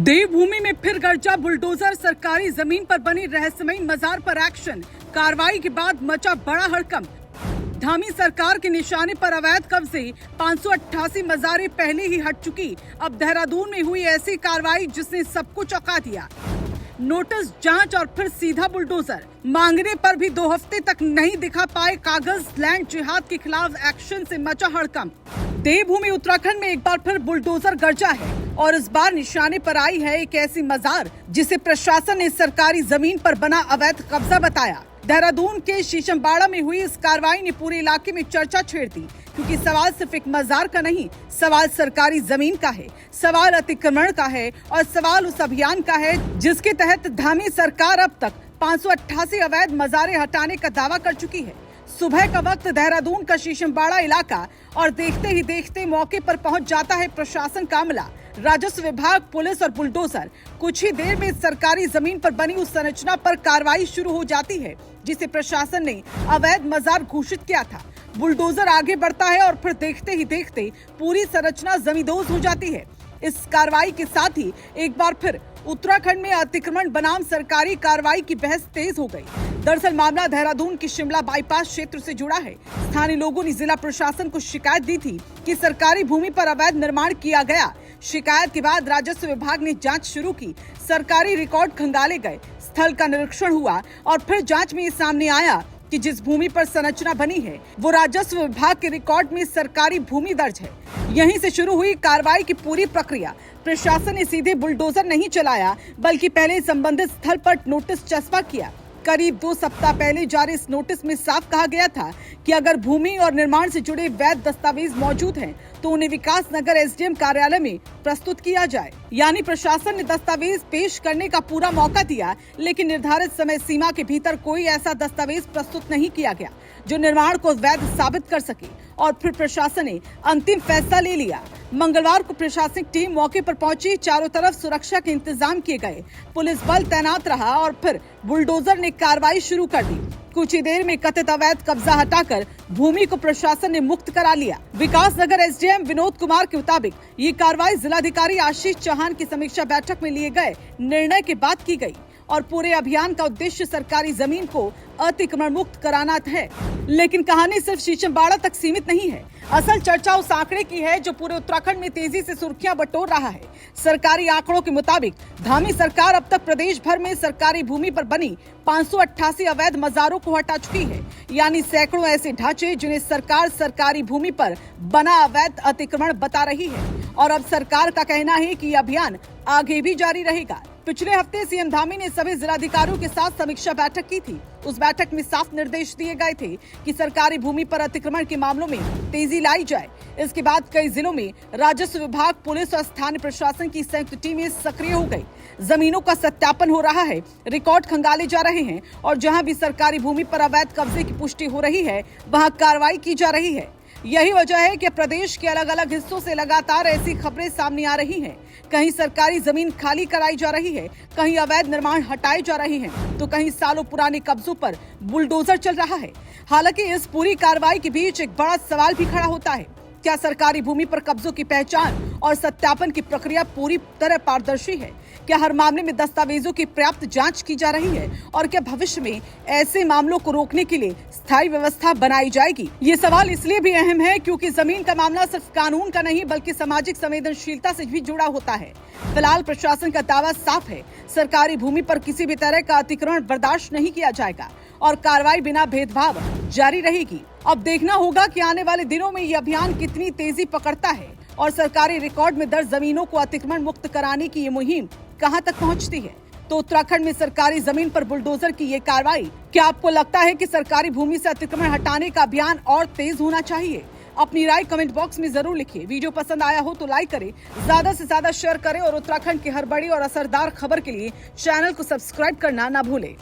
देवभूमि में फिर गरजा बुलडोजर, सरकारी जमीन पर बनी रहस्यमयी मजार पर एक्शन। कार्रवाई के बाद मचा बड़ा हड़कंप। धामी सरकार के निशाने पर अवैध कब्जे, 588 मजारें पहले ही हट चुकी। अब देहरादून में हुई ऐसी कार्रवाई जिसने सबको चौंका दिया। नोटिस, जांच और फिर सीधा बुलडोजर। मांगने पर भी 2 हफ्ते तक नहीं दिखा पाए कागज। लैंड जिहाद के खिलाफ एक्शन से मचा हड़कंप। देवभूमि उत्तराखंड में एक बार फिर बुलडोजर गरजा है और इस बार निशाने पर आई है एक ऐसी मजार जिसे प्रशासन ने सरकारी जमीन पर बना अवैध कब्जा बताया। देहरादून के शीशमबाड़ा में हुई इस कार्रवाई ने पूरे इलाके में चर्चा छेड़ दी, क्योंकि सवाल सिर्फ एक मजार का नहीं, सवाल सरकारी जमीन का है, सवाल अतिक्रमण का है और सवाल उस अभियान का है जिसके तहत धामी सरकार अब तक 588 अवैध मजारें हटाने का दावा कर चुकी है। सुबह का वक्त देहरादून का शीशमबाड़ा इलाका और देखते ही देखते मौके पर पहुंच जाता है प्रशासन का अमला, राजस्व विभाग, पुलिस और बुलडोजर। कुछ ही देर में सरकारी जमीन पर बनी उस संरचना पर कार्रवाई शुरू हो जाती है जिसे प्रशासन ने अवैध मजार घोषित किया था। बुलडोजर आगे बढ़ता है और फिर देखते ही देखते पूरी संरचना जमींदोज हो जाती है। इस कार्रवाई के साथ ही एक बार फिर उत्तराखंड में अतिक्रमण बनाम सरकारी कार्रवाई की बहस तेज हो गई। दरअसल मामला देहरादून की शिमला बाईपास क्षेत्र से जुड़ा है। स्थानीय लोगों ने जिला प्रशासन को शिकायत दी थी कि सरकारी भूमि पर अवैध निर्माण किया गया। शिकायत के बाद राजस्व विभाग ने जांच शुरू की। सरकारी रिकॉर्ड खंगाले गए, स्थल का निरीक्षण हुआ और फिर जांच में ये सामने आया कि जिस भूमि पर संरचना बनी है वो राजस्व विभाग के रिकॉर्ड में सरकारी भूमि दर्ज है। यहीं से शुरू हुई कार्रवाई की पूरी प्रक्रिया। प्रशासन ने सीधे बुलडोजर नहीं चलाया, बल्कि पहले संबंधित स्थल पर नोटिस चस्पा किया। करीब 2 सप्ताह पहले जारी इस नोटिस में साफ कहा गया था कि अगर भूमि और निर्माण से जुड़े वैध दस्तावेज मौजूद हैं, तो उन्हें विकास नगर एसडीएम कार्यालय में प्रस्तुत किया जाए। यानी प्रशासन ने दस्तावेज पेश करने का पूरा मौका दिया, लेकिन निर्धारित समय सीमा के भीतर कोई ऐसा दस्तावेज प्रस्तुत नहीं किया गया जो निर्माण को वैध साबित कर सके। और फिर प्रशासन ने अंतिम फैसला ले लिया। मंगलवार को प्रशासनिक टीम मौके पर पहुंची। चारों तरफ सुरक्षा के इंतजाम किए गए, पुलिस बल तैनात रहा और फिर बुलडोजर ने कार्रवाई शुरू कर दी। कुछ ही देर में कथित अवैध कब्जा हटाकर भूमि को प्रशासन ने मुक्त करा लिया। विकास नगर एसडीएम विनोद कुमार के मुताबिक ये कार्रवाई जिलाधिकारी आशीष चौहान की समीक्षा बैठक में लिए गए निर्णय के बाद की गई और पूरे अभियान का उद्देश्य सरकारी जमीन को अतिक्रमण मुक्त कराना है। लेकिन कहानी सिर्फ शीशमबाड़ा तक सीमित नहीं है। असल चर्चा उस आंकड़े की है जो पूरे उत्तराखंड में तेजी से सुर्खियां बटोर रहा है। सरकारी आंकड़ों के मुताबिक धामी सरकार अब तक प्रदेश भर में सरकारी भूमि पर बनी 588 अवैध मजारों को हटा चुकी है। यानी सैकड़ों ऐसे ढांचे जिन्हें सरकार सरकारी भूमि पर बना अवैध अतिक्रमण बता रही है। और अब सरकार का कहना है कि यह अभियान आगे भी जारी रहेगा। पिछले हफ्ते सीएम धामी ने सभी जिलाधिकारियों के साथ समीक्षा बैठक की थी। उस बैठक में साफ निर्देश दिए गए थे कि सरकारी भूमि पर अतिक्रमण के मामलों में तेजी लाई जाए। इसके बाद कई जिलों में राजस्व विभाग, पुलिस और स्थानीय प्रशासन की संयुक्त टीमें सक्रिय हो गई। जमीनों का सत्यापन हो रहा है, रिकॉर्ड खंगाले जा रहे हैं और जहां भी सरकारी भूमि पर अवैध कब्जे की पुष्टि हो रही है वहां कार्रवाई की जा रही है। यही वजह है कि प्रदेश के अलग अलग हिस्सों से लगातार ऐसी खबरें सामने आ रही हैं। कहीं सरकारी जमीन खाली कराई जा रही है, कहीं अवैध निर्माण हटाए जा रहे हैं, तो कहीं सालों पुराने कब्जों पर बुलडोजर चल रहा है। हालांकि इस पूरी कार्रवाई के बीच एक बड़ा सवाल भी खड़ा होता है, क्या सरकारी भूमि पर कब्जों की पहचान और सत्यापन की प्रक्रिया पूरी तरह पारदर्शी है? क्या हर मामले में दस्तावेजों की पर्याप्त जांच की जा रही है? और क्या भविष्य में ऐसे मामलों को रोकने के लिए स्थायी व्यवस्था बनाई जाएगी? ये सवाल इसलिए भी अहम है क्योंकि जमीन का मामला सिर्फ कानून का नहीं बल्कि सामाजिक संवेदनशीलता से भी जुड़ा होता है। फिलहाल प्रशासन का दावा साफ है, सरकारी भूमि पर किसी भी तरह का अतिक्रमण बर्दाश्त नहीं किया जाएगा और कार्रवाई बिना भेदभाव जारी रहेगी। अब देखना होगा कि आने वाले दिनों में ये अभियान कितनी तेजी पकड़ता है और सरकारी रिकॉर्ड में दर्ज जमीनों को अतिक्रमण मुक्त कराने की ये मुहिम कहां तक पहुंचती है। तो उत्तराखंड में सरकारी जमीन पर बुलडोजर की ये कार्रवाई, क्या आपको लगता है कि सरकारी भूमि से अतिक्रमण हटाने का अभियान और तेज होना चाहिए? अपनी राय कमेंट बॉक्स में जरूर लिखिए। वीडियो पसंद आया हो तो लाइक करें, ज्यादा से ज्यादा शेयर करें और उत्तराखंड की हर बड़ी और असरदार खबर के लिए चैनल को सब्सक्राइब करना ना भूलें।